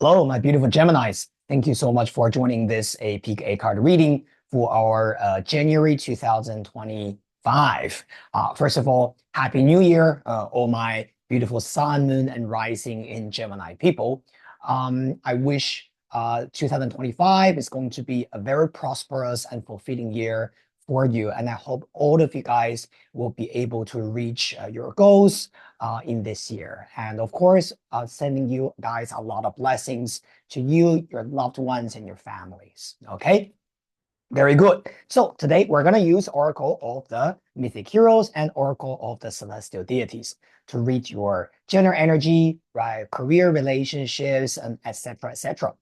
Hello, my beautiful Geminis. Thank you so much for joining this peak A card reading for our January 2025. First of all, Happy New Year, all my beautiful sun, moon, and rising in Gemini people. I wish 2025 is going to be a very prosperous and fulfilling year for you. And I hope all of you guys will be able to reach your goals in this year. And of course, sending you guys a lot of blessings to you, your loved ones, and your families. Okay? Very good. So today we're going to use Oracle of the Mythic Heroes and Oracle of the Celestial Deities to read your general energy, right? Career, relationships, and etc. etc.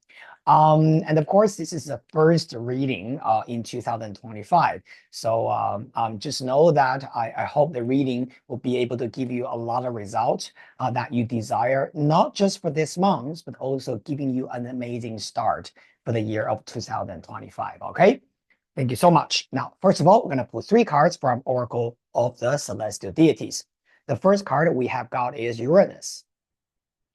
And of course, this is the first reading in 2025. So just know that I hope the reading will be able to give you a lot of results that you desire, not just for this month, but also giving you an amazing start for the year of 2025. Okay? Thank you so much. Now, first of all, we're going to pull 3 cards from Oracle of the Celestial Deities. The first card we have got is Uranus.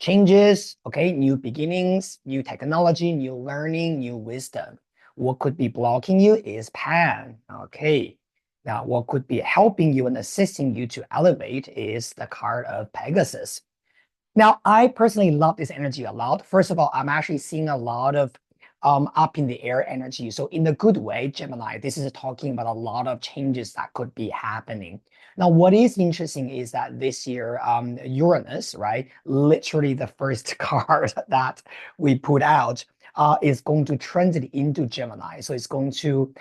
Changes, okay, new beginnings, new technology, new learning, new wisdom. What could be blocking you is Pan, okay. Now, what could be helping you and assisting you to elevate is the card of Pegasus. Now, I personally love this energy a lot. First of all, I'm actually seeing a lot of up in the air energy. So in a good way, Gemini, this is talking about a lot of changes that could be happening. Now, what is interesting is that this year, Uranus, right, literally the first card that we put out is going to transit into Gemini. So it's going to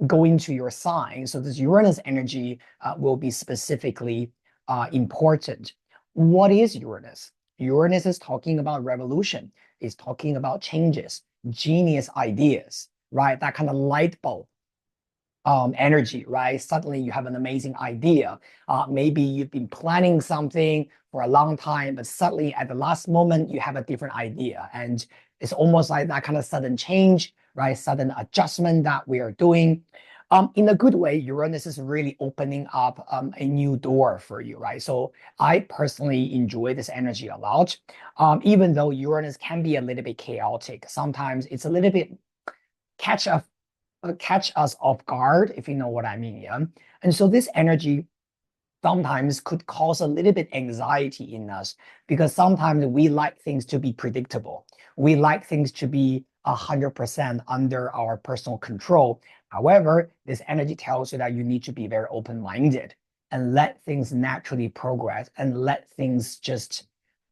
go into your sign. So this Uranus energy will be specifically important. What is Uranus? Uranus is talking about revolution. It's talking about changes, genius ideas, right? That kind of light bulb energy, right? Suddenly you have an amazing idea. Maybe you've been planning something for a long time, but suddenly at the last moment, you have a different idea. And it's almost like that kind of sudden change, right? Sudden adjustment that we are doing. In a good way, Uranus is really opening up a new door for you, right? So I personally enjoy this energy a lot. Even though Uranus can be a little bit chaotic, sometimes it's a little bit catch us off guard, if you know what I mean. Yeah. And so this energy sometimes could cause a little bit anxiety in us because sometimes we like things to be predictable. We like things to be 100% under our personal control. However, this energy tells you that you need to be very open-minded and let things naturally progress and let things just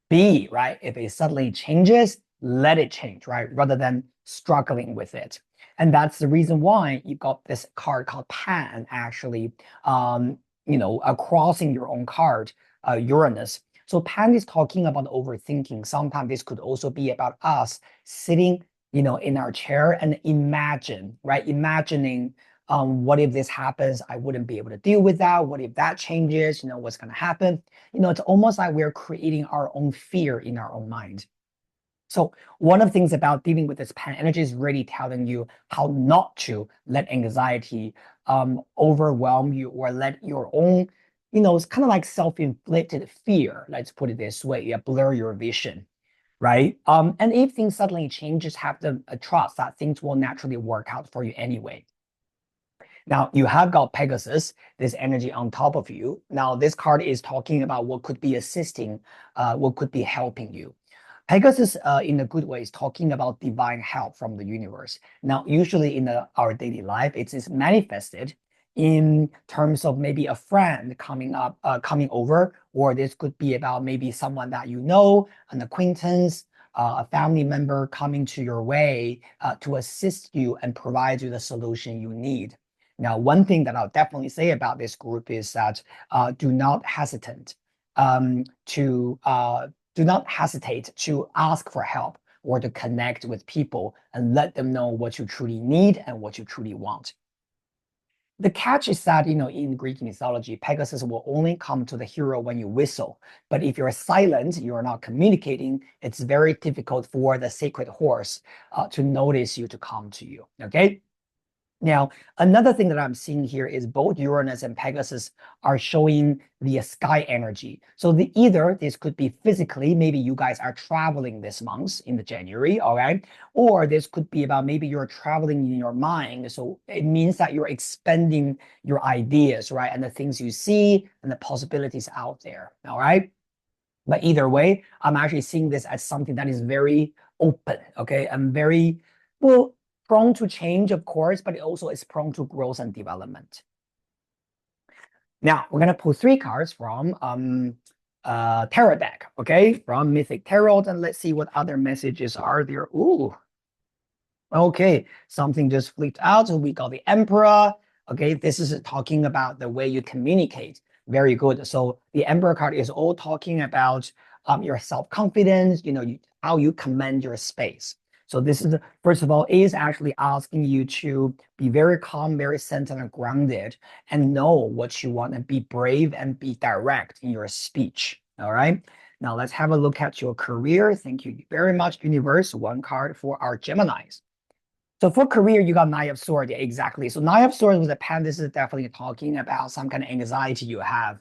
be, right? If it suddenly changes, let it change, right? Rather than struggling with it. And that's the reason why you got this card called Pan, actually, crossing your own card, Uranus. So Pan is talking about overthinking. Sometimes this could also be about us sitting, in our chair and imagine, right? Imagining what if this happens? I wouldn't be able to deal with that. What if that changes? What's going to happen? It's almost like we're creating our own fear in our own mind. So one of the things about dealing with this Pan energy is really telling you how not to let anxiety overwhelm you or let your own, it's kind of like self-inflicted fear, let's put it this way, blur your vision, right? And if things suddenly change, just have the trust that things will naturally work out for you anyway. Now, you have got Pegasus, this energy on top of you. Now, this card is talking about what could be assisting, what could be helping you. Pegasus, in a good way, is talking about divine help from the universe. Now, usually in our daily life, it is manifested in terms of maybe a friend coming over, or this could be about maybe someone that you know, an acquaintance, a family member coming to your way to assist you and provide you the solution you need. Now, one thing that I'll definitely say about this group is that do not hesitate to ask for help or to connect with people and let them know what you truly need and what you truly want. The catch is that, in Greek mythology, Pegasus will only come to the hero when you whistle. But if you're silent, you're not communicating, it's very difficult for the sacred horse to notice you, to come to you, okay? Now, another thing that I'm seeing here is both Uranus and Pegasus are showing the sky energy. So either this could be physically, maybe you guys are traveling this month in the January, all right? Or this could be about maybe you're traveling in your mind. So it means that you're expanding your ideas, right? And the things you see and the possibilities out there, all right? But either way, I'm actually seeing this as something that is very open, okay? And very, well, prone to change, of course, but it also is prone to growth and development. Now, we're going to pull 3 cards from tarot deck, okay? From Mythic Tarot, and let's see what other messages are there. Ooh, okay, something just flipped out. So we got the Emperor. Okay, this is talking about the way you communicate. Very good. So the Emperor card is all talking about your self-confidence, how you command your space. So this is, first of all, is actually asking you to be very calm, very centered and grounded, and know what you want, and be brave and be direct in your speech. All right. Now let's have a look at your career. Thank you very much, Universe. 1 card for our Geminis. So for career, you got Knight of Swords. Yeah, exactly. So Knight of Swords with a pen, this is definitely talking about some kind of anxiety you have.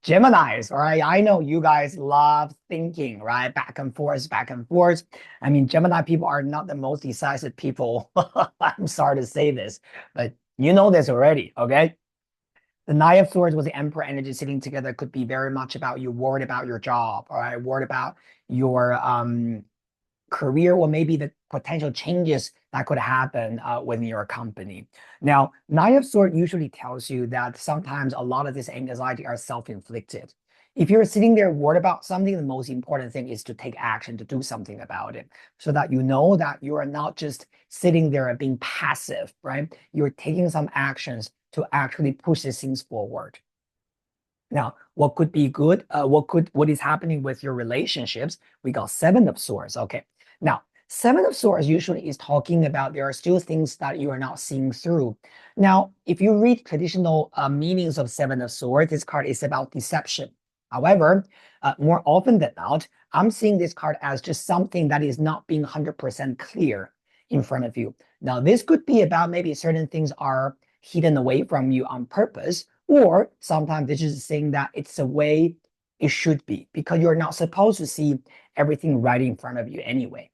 Geminis, all right? I know you guys love thinking, right? Back and forth, back and forth. I mean, Gemini people are not the most decisive people. I'm sorry to say this, but you know this already, okay? The Knight of Swords with the Emperor energy sitting together could be very much about you worried about your job, all right? Worried about your career, or maybe the potential changes that could happen within your company. Now, Knight of Swords usually tells you that sometimes a lot of this anxiety are self-inflicted. If you're sitting there worried about something, the most important thing is to take action, to do something about it, so that you know that you are not just sitting there and being passive, right? You're taking some actions to actually push these things forward. Now, what could be good? What is happening with your relationships? We got 7 of Swords. Okay. Now, 7 of Swords usually is talking about there are still things that you are not seeing through. Now, if you read traditional meanings of 7 of Swords, this card is about deception. However, more often than not, I'm seeing this card as just something that is not being 100% clear in front of you. Now, this could be about maybe certain things are hidden away from you on purpose, or sometimes this is saying that it's the way it should be, because you're not supposed to see everything right in front of you anyway.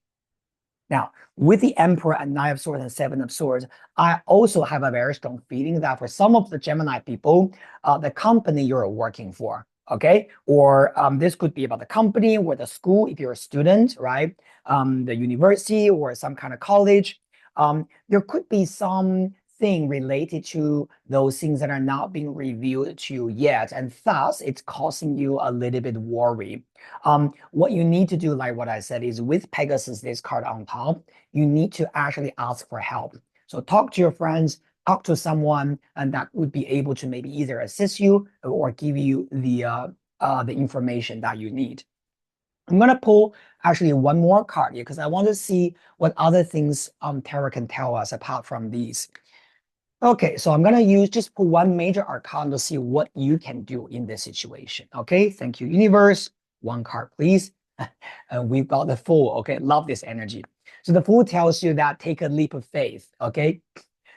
Now, with the Emperor and Knight of Swords and 7 of Swords, I also have a very strong feeling that for some of the Gemini people, the company you're working for, okay? Or this could be about the company or the school if you're a student, right? The university or some kind of college. There could be some thing related to those things that are not being revealed to you yet, and thus it's causing you a little bit worry. What you need to do, like what I said, is with Pegasus, this card on top, you need to actually ask for help. So talk to your friends, talk to someone, and that would be able to maybe either assist you or give you the information that you need. I'm gonna pull actually 1 more card here because I want to see what other things tarot can tell us apart from these. Okay, so I'm gonna just pull 1 major arcana to see what you can do in this situation. Okay, thank you, universe. 1 card, please. And we've got the Fool. Okay, love this energy. So the Fool tells you that take a leap of faith. Okay,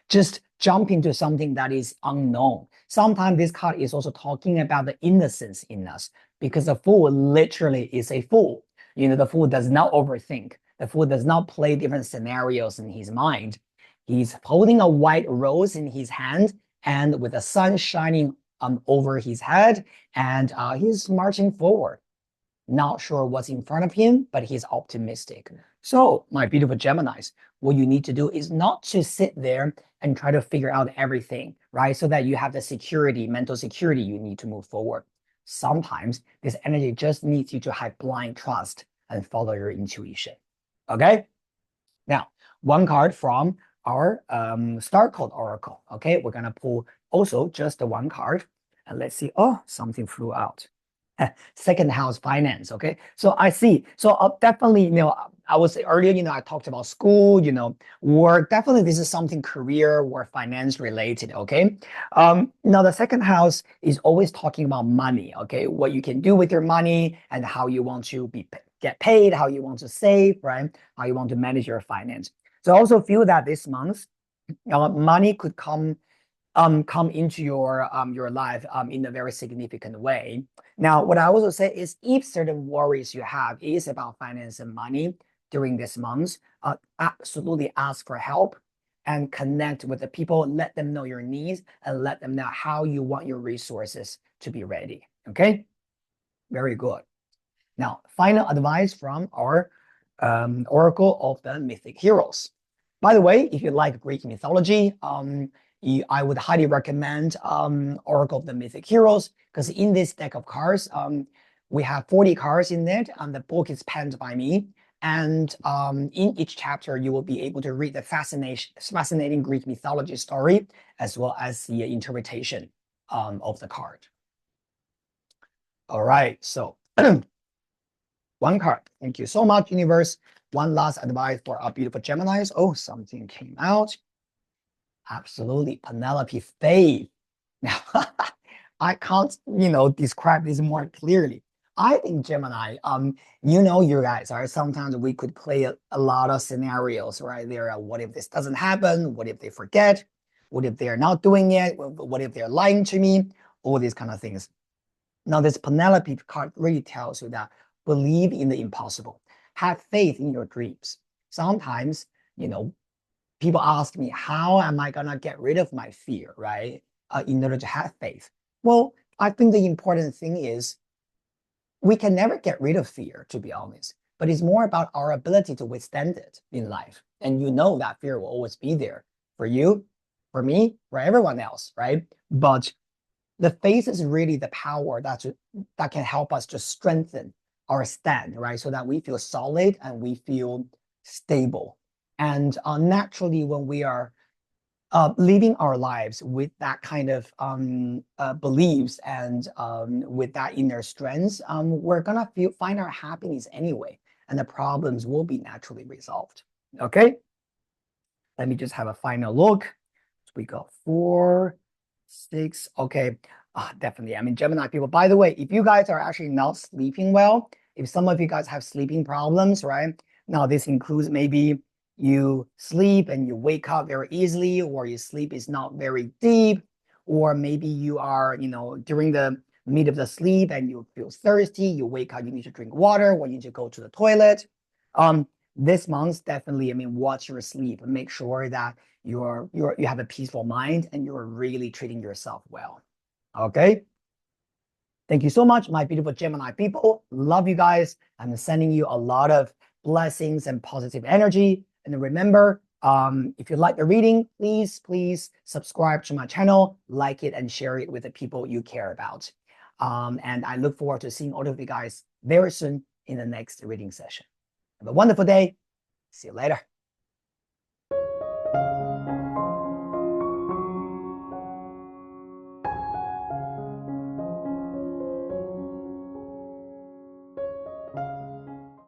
just jump into something that is unknown. Sometimes this card is also talking about the innocence in us, because the Fool literally is a fool. The Fool does not overthink. The Fool does not play different scenarios in his mind. He's holding a white rose in his hand, and with the sun shining over his head, and he's marching forward. Not sure what's in front of him, but he's optimistic. So, my beautiful Geminis, what you need to do is not to sit there and try to figure out everything, right? So that you have the security, mental security you need to move forward. Sometimes this energy just needs you to have blind trust and follow your intuition. Okay? Now, 1 card from our Star Code Oracle. Okay, we're gonna pull also just the 1 card, and let's see. Oh, something flew out. 2nd house finance. Okay, so I see. So definitely, I was earlier, I talked about school, work. Definitely, this is something career or finance related. Okay, now the 2nd house is always talking about money. Okay, what you can do with your money and how you want to get paid, how you want to save, right? How you want to manage your finance. So I also feel that this month money could come into your life in a very significant way. Now, what I also say is if certain worries you have is about finance and money during this month, absolutely ask for help and connect with the people, let them know your needs and let them know how you want your resources to be ready. Okay, very good. Now, final advice from our Oracle of the Mythic Heroes. By the way, if you like Greek mythology, I would highly recommend Oracle of the Mythic Heroes, because in this deck of cards, we have 40 cards in it, and the book is penned by me. And in each chapter, you will be able to read the fascinating Greek mythology story, as well as the interpretation of the card. All right, so one card. Thank you so much, universe. One last advice for our beautiful Geminis. Oh, something came out. Absolutely, Penelope Faith. Now, I can't, describe this more clearly. I think Gemini, you guys, right? Sometimes we could play a lot of scenarios, right? There are, what if this doesn't happen? What if they forget? What if they're not doing it? What if they're lying to me? All these kind of things. Now, this Penelope card really tells you that believe in the impossible. Have faith in your dreams. Sometimes, people ask me, how am I going to get rid of my fear, right? In order to have faith. Well, I think the important thing is we can never get rid of fear, to be honest, but it's more about our ability to withstand it in life. And that fear will always be there for you, for me, for everyone else, right? But the faith is really the power that can help us to strengthen our stand, right? So that we feel solid and we feel stable. And naturally, when we are living our lives with that kind of beliefs and with that inner strength, we're gonna find our happiness anyway, and the problems will be naturally resolved. Okay, let me just have a final look. So we got 4, 6. Okay, definitely. I mean, Gemini people. By the way, if you guys are actually not sleeping well, if some of you guys have sleeping problems, right? Now this includes maybe you sleep and you wake up very easily, or your sleep is not very deep, or maybe you are, during the mid of the sleep and you feel thirsty, you wake up, you need to drink water, or you need to go to the toilet. This month, definitely, watch your sleep and make sure that you have a peaceful mind and you're really treating yourself well. Okay. Thank you so much, my beautiful Gemini people. Love you guys. I'm sending you a lot of blessings and positive energy. And remember, if you like the reading, please subscribe to my channel, like it, and share it with the people you care about. And I look forward to seeing all of you guys very soon in the next reading session. Have a wonderful day. See you later.